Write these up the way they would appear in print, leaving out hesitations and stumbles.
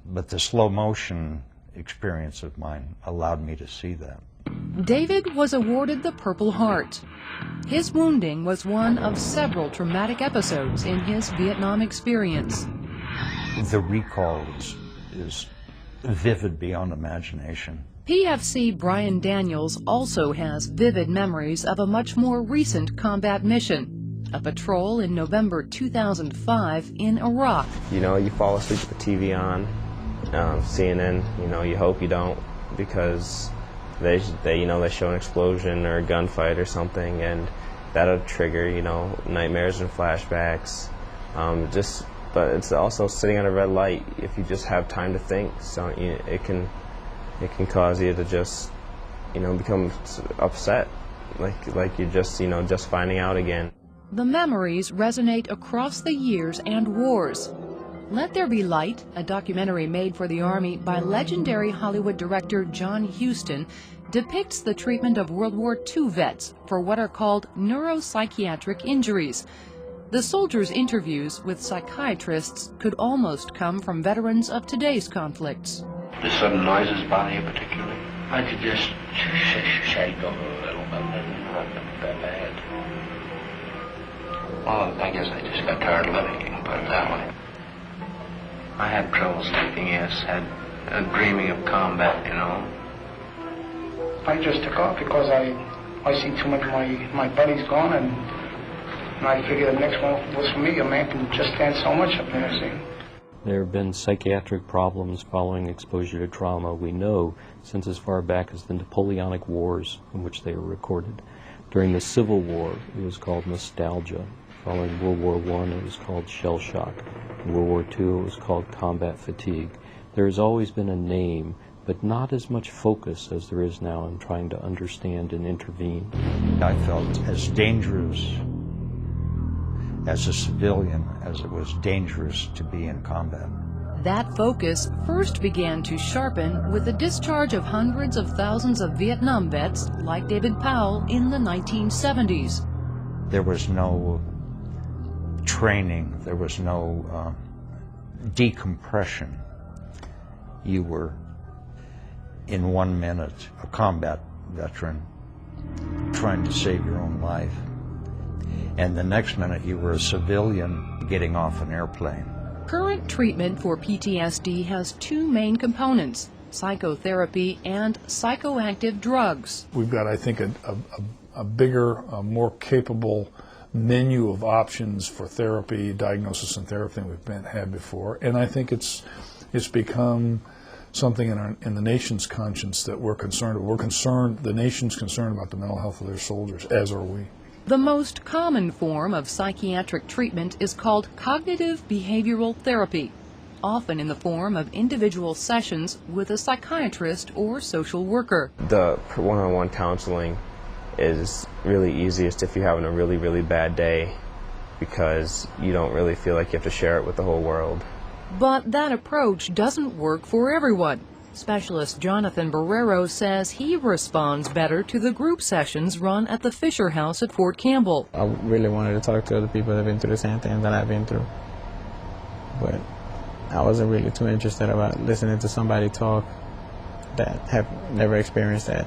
But the slow motion experience of mine allowed me to see that. David was awarded the Purple Heart. His wounding was one of several traumatic episodes in his Vietnam experience. The recall is vivid beyond imagination. PFC Brian Daniels also has vivid memories of a much more recent combat mission, a patrol in November 2005 in Iraq. You know, you fall asleep with the TV on, CNN, you know, you hope you don't, because they show an explosion or a gunfight or something, and that'll trigger, you know, nightmares and flashbacks. But it's also sitting at a red light. If you just have time to think, so it can cause you to just, you know, become upset, like you're just, you know, just finding out again. The memories resonate across the years and wars. Let There Be Light, a documentary made for the Army by legendary Hollywood director John Huston, depicts the treatment of World War II vets for what are called neuropsychiatric injuries. The soldiers' interviews with psychiatrists could almost come from veterans of today's conflicts. The sudden noises bother you particularly? I could just shake a little bit and not that bad. Well, I guess I just got tired of living, you can put it that way. I had trouble sleeping, yes, had dreaming of combat, you know. I just took off because I see too much of my buddies gone, and I figured the next one was for me. A man can just stand so much up there, see. There have been psychiatric problems following exposure to trauma, we know, since as far back as the Napoleonic Wars in which they were recorded. During the Civil War, it was called nostalgia. Following World War I, it was called shell shock. In World War II, it was called combat fatigue. There has always been a name, but not as much focus as there is now in trying to understand and intervene. I felt as dangerous as a civilian as it was dangerous to be in combat. That focus first began to sharpen with the discharge of hundreds of thousands of Vietnam vets like David Powell in the 1970s. There was no training, there was no decompression. You were, in 1 minute, a combat veteran trying to save your own life. And the next minute you were a civilian getting off an airplane. Current treatment for PTSD has two main components: psychotherapy and psychoactive drugs. We've got, I think, a bigger, more capable menu of options for therapy, diagnosis and therapy than we've had before. And I think it's become something in the nation's conscience that we're concerned about. The nation's concerned about the mental health of their soldiers, as are we. The most common form of psychiatric treatment is called cognitive behavioral therapy, often in the form of individual sessions with a psychiatrist or social worker. The one-on-one counseling is really easiest if you're having a really, really bad day, because you don't really feel like you have to share it with the whole world. But that approach doesn't work for everyone. Specialist Jonathan Barrero says he responds better to the group sessions run at the Fisher House at Fort Campbell. I really wanted to talk to other people that have been through the same thing that I've been through. But I wasn't really too interested about listening to somebody talk that have never experienced that.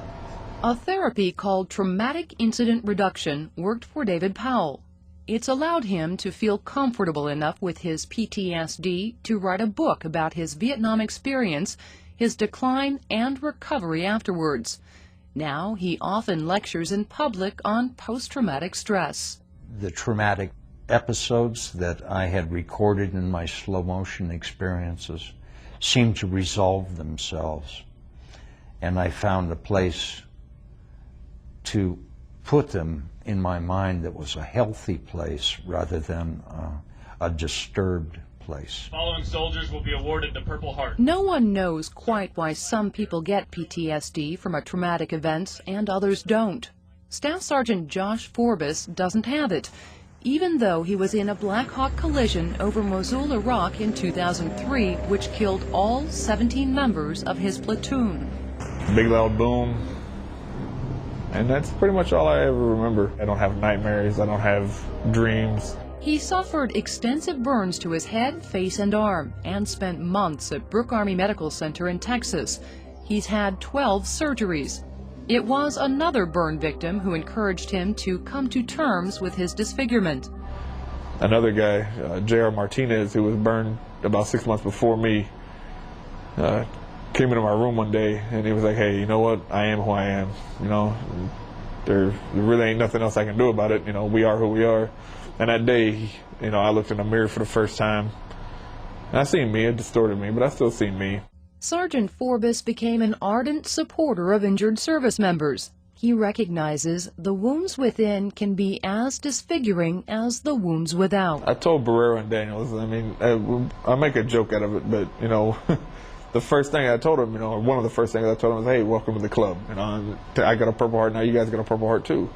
A therapy called traumatic incident reduction worked for David Powell. It's allowed him to feel comfortable enough with his PTSD to write a book about his Vietnam experience, his decline and recovery afterwards. Now he often lectures in public on post-traumatic stress. The traumatic episodes that I had recorded in my slow motion experiences seemed to resolve themselves, and I found a place to put them in my mind that was a healthy place rather than a disturbed place. Following soldiers will be awarded the Purple Heart. No one knows quite why some people get PTSD from a traumatic event and others don't. Staff Sergeant Josh Forbes doesn't have it, even though he was in a Black Hawk collision over Mosul, Iraq in 2003, which killed all 17 members of his platoon. Big loud boom. And that's pretty much all I ever remember. I don't have nightmares, I don't have dreams. He suffered extensive burns to his head, face, and arm, and spent months at Brooke Army Medical Center in Texas. He's had 12 surgeries. It was another burn victim who encouraged him to come to terms with his disfigurement. Another guy, J.R. Martinez, who was burned about 6 months before me, came into my room one day and he was like, "Hey, you know what? I am who I am. You know, there really ain't nothing else I can do about it. You know, we are who we are." And that day, you know, I looked in the mirror for the first time. And I seen me, it distorted me, but I still see me. Sergeant Forbes became an ardent supporter of injured service members. He recognizes the wounds within can be as disfiguring as the wounds without. I told Barrera and Daniels, I mean, I make a joke out of it, but, you know, the first thing I told him, you know, or one of the first things I told him was, "Hey, welcome to the club. You know, I got a Purple Heart, now you guys got a Purple Heart too."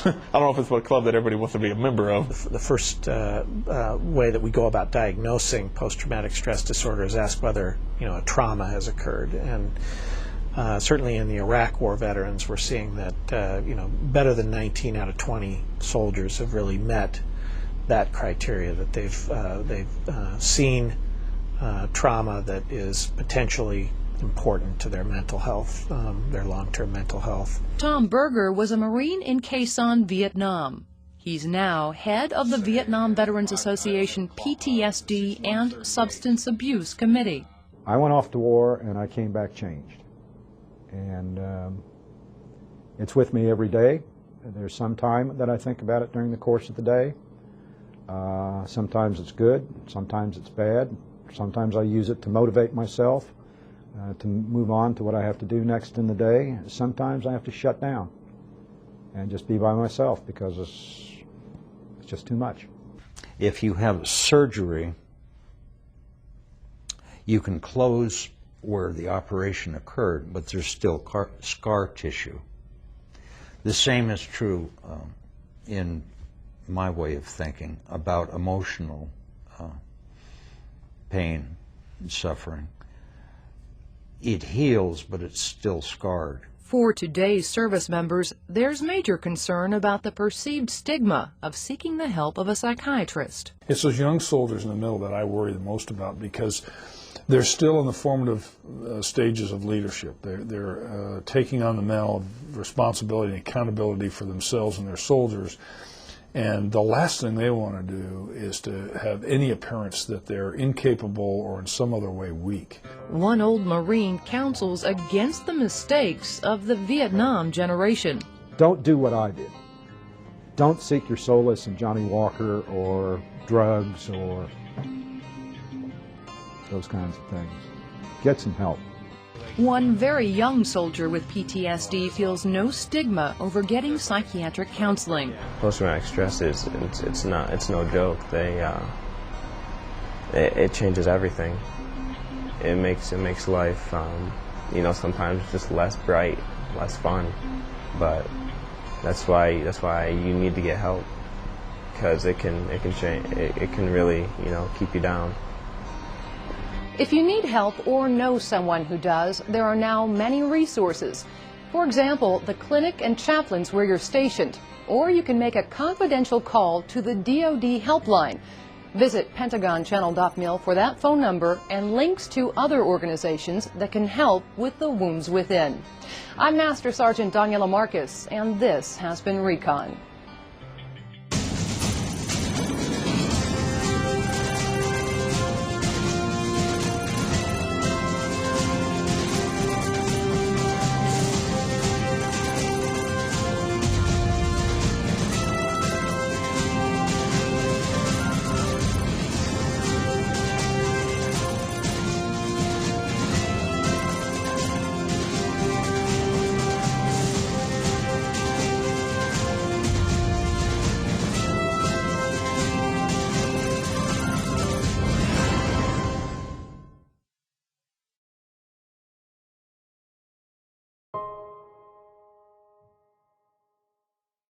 I don't know if it's a club that everybody wants to be a member of. The first way that we go about diagnosing post-traumatic stress disorder is ask whether, you know, a trauma has occurred. And certainly in the Iraq War veterans, we're seeing that, you know, better than 19 out of 20 soldiers have really met that criteria, that they've seen trauma that is potentially important to their mental health, their long-term mental health. Tom Berger was a Marine in Khe Sanh, Vietnam. He's now head of the Vietnam Veterans Association PTSD and Substance Abuse Committee. I went off to war and I came back changed. And it's with me every day. There's some time that I think about it during the course of the day. Sometimes it's good, sometimes it's bad. Sometimes I use it to motivate myself, to move on to what I have to do next in the day. Sometimes I have to shut down and just be by myself because it's just too much. If you have surgery, you can close where the operation occurred, but there's still scar tissue. The same is true in my way of thinking about emotional pain and suffering. It heals, but it's still scarred. For today's service members, there's major concern about the perceived stigma of seeking the help of a psychiatrist. It's those young soldiers in the middle that I worry the most about because they're still in the formative stages of leadership. They're taking on the mantle of responsibility and accountability for themselves and their soldiers. And the last thing they want to do is to have any appearance that they're incapable or in some other way weak. One old Marine counsels against the mistakes of the Vietnam generation. Don't do what I did. Don't seek your solace in Johnny Walker or drugs or those kinds of things. Get some help. One very young soldier with PTSD feels no stigma over getting psychiatric counseling. Post-traumatic stress it's no joke. It changes everything. It makes life, you know, sometimes just less bright, less fun. But that's why you need to get help, because it can change. It can really, you know, keep you down. If you need help or know someone who does, there are now many resources. For example, the clinic and chaplains where you're stationed, or you can make a confidential call to the DoD helpline. Visit PentagonChannel.mil for that phone number and links to other organizations that can help with the wounds within. I'm Master Sergeant Daniela Marcus, and this has been Recon.